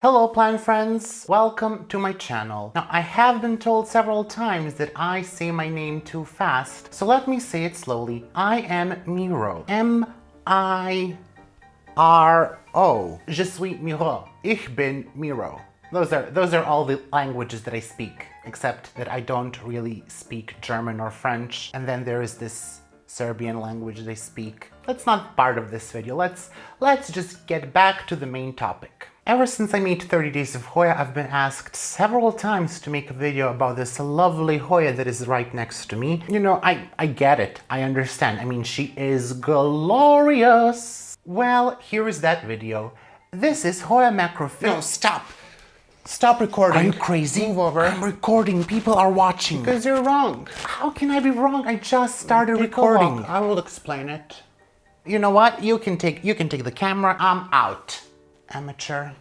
Hello plant friends, welcome to my channel. Now I have been told several times that I say my name too fast, so let me say it slowly. I am Miro. M-I-R-O. Je suis Miro. Ich bin Miro. Those are all the languages that I speak, except that I don't really speak German or French. And then there is this Serbian language they speak. That's not part of this video. Let's just get back to the main topic. Ever since I made 30 Days of Hoya, I've been asked several times to make a video about this lovely Hoya that is right next to me. You know, I get it. I understand. I mean, she is glorious. Well, here is that video. This is hoyamacrophylla. No, stop. Stop recording. Are you crazy? Move over. I'm recording. People are watching. Because you're wrong. How can I be wrong? I just started Take a recording. walk. I will explain it. You know what? You can take the camera. I'm out. Amateur.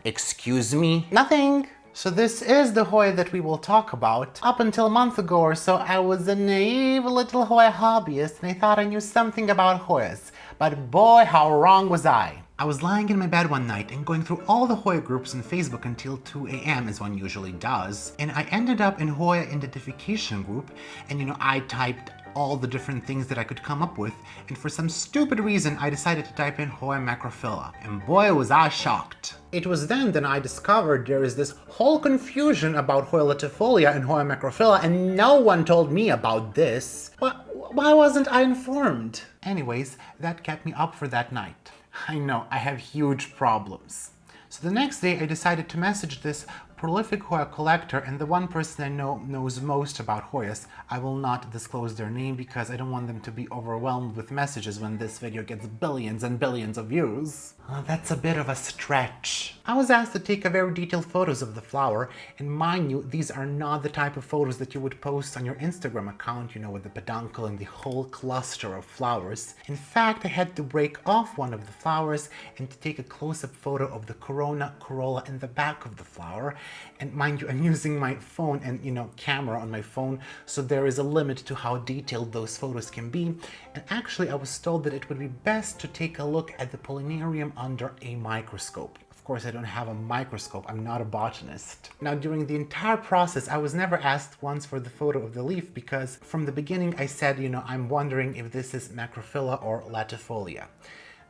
Excuse me? Nothing. So this is the Hoya that we will talk about. Up until a month ago or so, I was a naive little Hoya hobbyist and I thought I knew something about Hoyas. But boy, how wrong was I. I was lying in my bed one night and going through all the Hoya groups on Facebook until 2 a.m. as one usually does. And I ended up in Hoya identification group and I typed all the different things that I could come up with, and for some stupid reason I decided to type in hoyamacrophylla, and boy was I shocked. It was then that I discovered there is this whole confusion about hoyalatifolia and hoyamacrophylla, and no one told me about this. Why wasn't I informed? Anyways, that kept me up for that night. I know, I have huge problems. So the next day I decided to message this prolific Hoya collector, and the one person I know knows most about Hoyas. I will not disclose their name because I don't want them to be overwhelmed with messages when this video gets billions and billions of views. That's a bit of a stretch. I was asked to take a very detailed photos of the flower, and mind you, these are not the type of photos that you would post on your Instagram account, with the peduncle and the whole cluster of flowers. In fact, I had to break off one of the flowers and to take a close-up photo of the corolla in the back of the flower. And mind you, I'm using my phone and camera on my phone, so there is a limit to how detailed those photos can be. And actually I was told that it would be best to take a look at the pollinarium under a microscope. Of course, I don't have a microscope, I'm not a botanist. Now, during the entire process, I was never asked once for the photo of the leaf because from the beginning I said, I'm wondering if this is macrophylla or latifolia.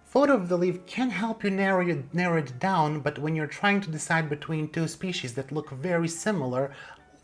Photo of the leaf can help you narrow it down, but when you're trying to decide between two species that look very similar,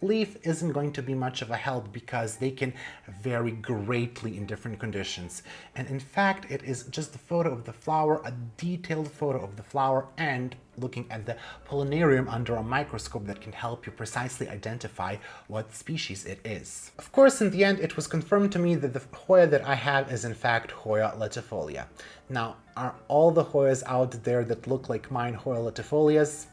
leaf isn't going to be much of a help because they can vary greatly in different conditions. And in fact, it is just a photo of the flower, a detailed photo of the flower, and looking at the pollinarium under a microscope that can help you precisely identify what species it is. Of course, in the end, it was confirmed to me that the Hoya that I have is in fact Hoya latifolia. Now, are all the Hoyas out there that look like mine hoyalatifolias?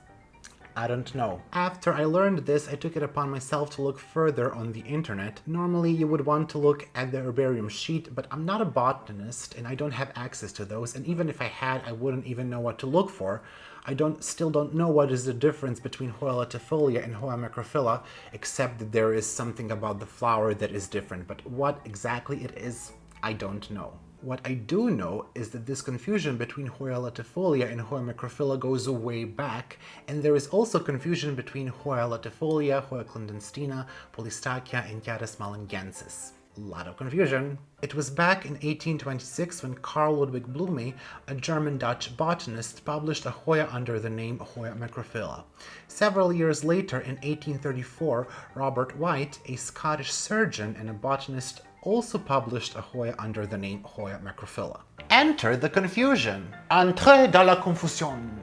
I don't know. After I learned this, I took it upon myself to look further on the internet. Normally you would want to look at the herbarium sheet, but I'm not a botanist and I don't have access to those, and even if I had, I wouldn't even know what to look for. I still don't know what is the difference between hoyalatifolia and hoyamacrophylla, except that there is something about the flower that is different, but what exactly it is, I don't know. What I do know is that this confusion between hoyalatifolia and hoyamacrophylla goes way back, and there is also confusion between hoyalatifolia, Hoya clandestina, polystachya, and Caris malingensis. A lot of confusion. It was back in 1826 when Carl Ludwig Blume, a German-Dutch botanist, published a Hoya under the name Hoyamacrophylla. Several years later, in 1834, Robert White, a Scottish surgeon and a botanist, also published a Hoya under the name Hoyamacrophylla. Enter the confusion. Entrez dans la confusion.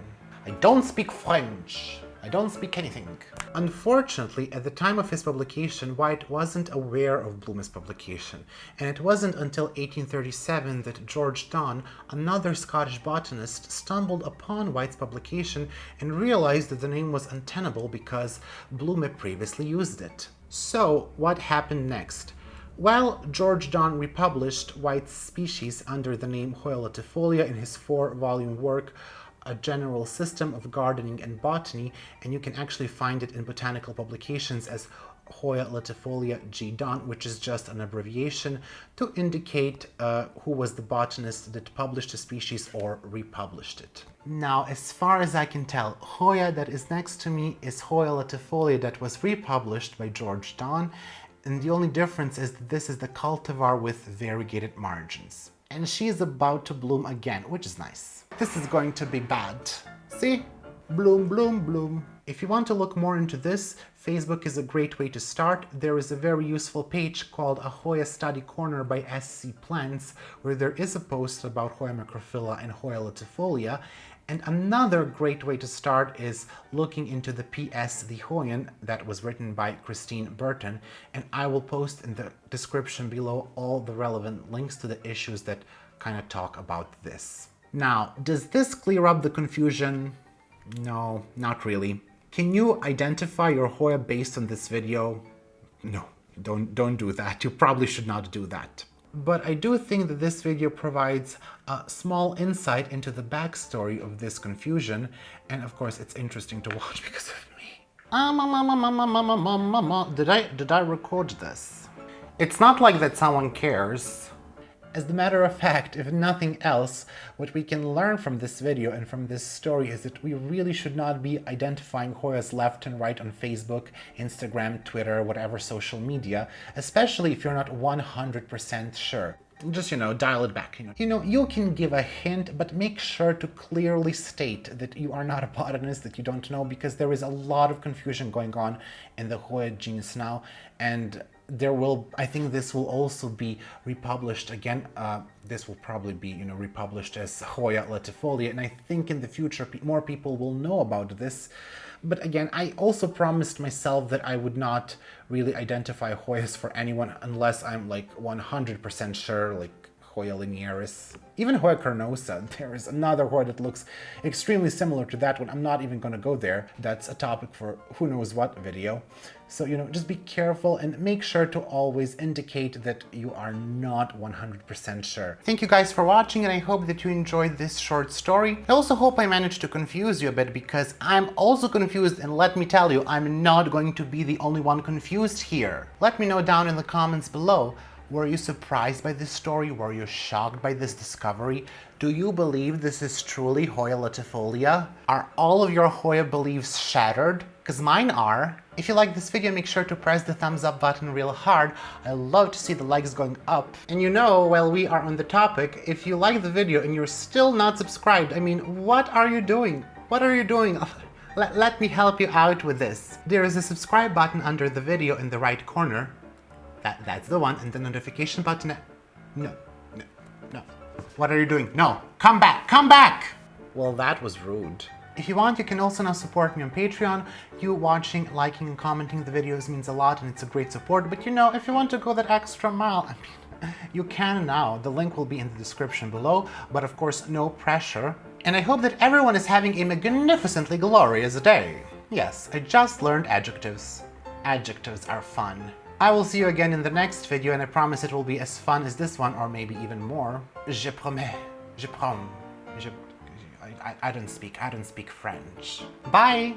I don't speak French. I don't speak anything. Unfortunately, at the time of his publication, White wasn't aware of Blume's publication, and it wasn't until 1837 that George Donne, another Scottish botanist, stumbled upon White's publication and realized that the name was untenable because Blume previously used it. So, what happened next? Well, George Donne republished White's species under the name Hoyalatifolia in his 4-volume work, A General System of Gardening and Botany, and you can actually find it in botanical publications as Hoyalatifolia G. Don, which is just an abbreviation to indicate who was the botanist that published the species or republished it. Now, as far as I can tell, Hoya that is next to me is Hoyalatifolia that was republished by George Don, and the only difference is that this is the cultivar with variegated margins. And she is about to bloom again, which is nice. This is going to be bad. See? Bloom, bloom, bloom. If you want to look more into this, Facebook is a great way to start. There is a very useful page called A Hoya Study Corner by SC Plants, where there is a post about hoyamacrophylla and hoyalatifolia. And another great way to start is looking into the PS The Hoyan that was written by Christine Burton, and I will post in the description below all the relevant links to the issues that kind of talk about this. Now, does this clear up the confusion? No, not really. Can you identify your Hoya based on this video? No, don't do that. You probably should not do that. But I do think that this video provides a small insight into the backstory of this confusion, and of course it's interesting to watch because of me. Did I record this? It's not like that someone cares. As a matter of fact, if nothing else, what we can learn from this video and from this story is that we really should not be identifying Hoyas left and right on Facebook, Instagram, Twitter, whatever social media, especially if you're not 100% sure. Just, dial it back. You can give a hint, but make sure to clearly state that you are not a botanist, that you don't know, because there is a lot of confusion going on in the Hoya genus now, and I think this will also be republished again. This will probably be, republished as hoyalatifolia, and I think in the future more people will know about this. But again, I also promised myself that I would not really identify Hoyas for anyone unless I'm like 100% sure, like Hoya linearis. Even Hoya carnosa, there is another Hoya that looks extremely similar to that one. I'm not even going to go there. That's a topic for who knows what video. So, just be careful and make sure to always indicate that you are not 100% sure. Thank you guys for watching, and I hope that you enjoyed this short story. I also hope I managed to confuse you a bit, because I'm also confused, and let me tell you, I'm not going to be the only one confused here. Let me know down in the comments below. Were you surprised by this story? Were you shocked by this discovery? Do you believe this is truly Hoyalatifolia? Are all of your Hoya beliefs shattered? Because mine are. If you like this video, make sure to press the thumbs up button real hard. I love to see the likes going up. And while we are on the topic, if you like the video and you're still not subscribed, what are you doing? What are you doing? Let me help you out with this. There is a subscribe button under the video in the right corner. That's the one, and the notification button. No. What are you doing? No, come back! Well, that was rude. If you want, you can also now support me on Patreon. You watching, liking, and commenting the videos means a lot, and it's a great support. But if you want to go that extra mile, you can now. The link will be in the description below, but of course, no pressure. And I hope that everyone is having a magnificently glorious day. Yes, I just learned adjectives. Adjectives are fun. I will see you again in the next video, and I promise it will be as fun as this one, or maybe even more. Je promets. Je promets. I don't speak French. Bye!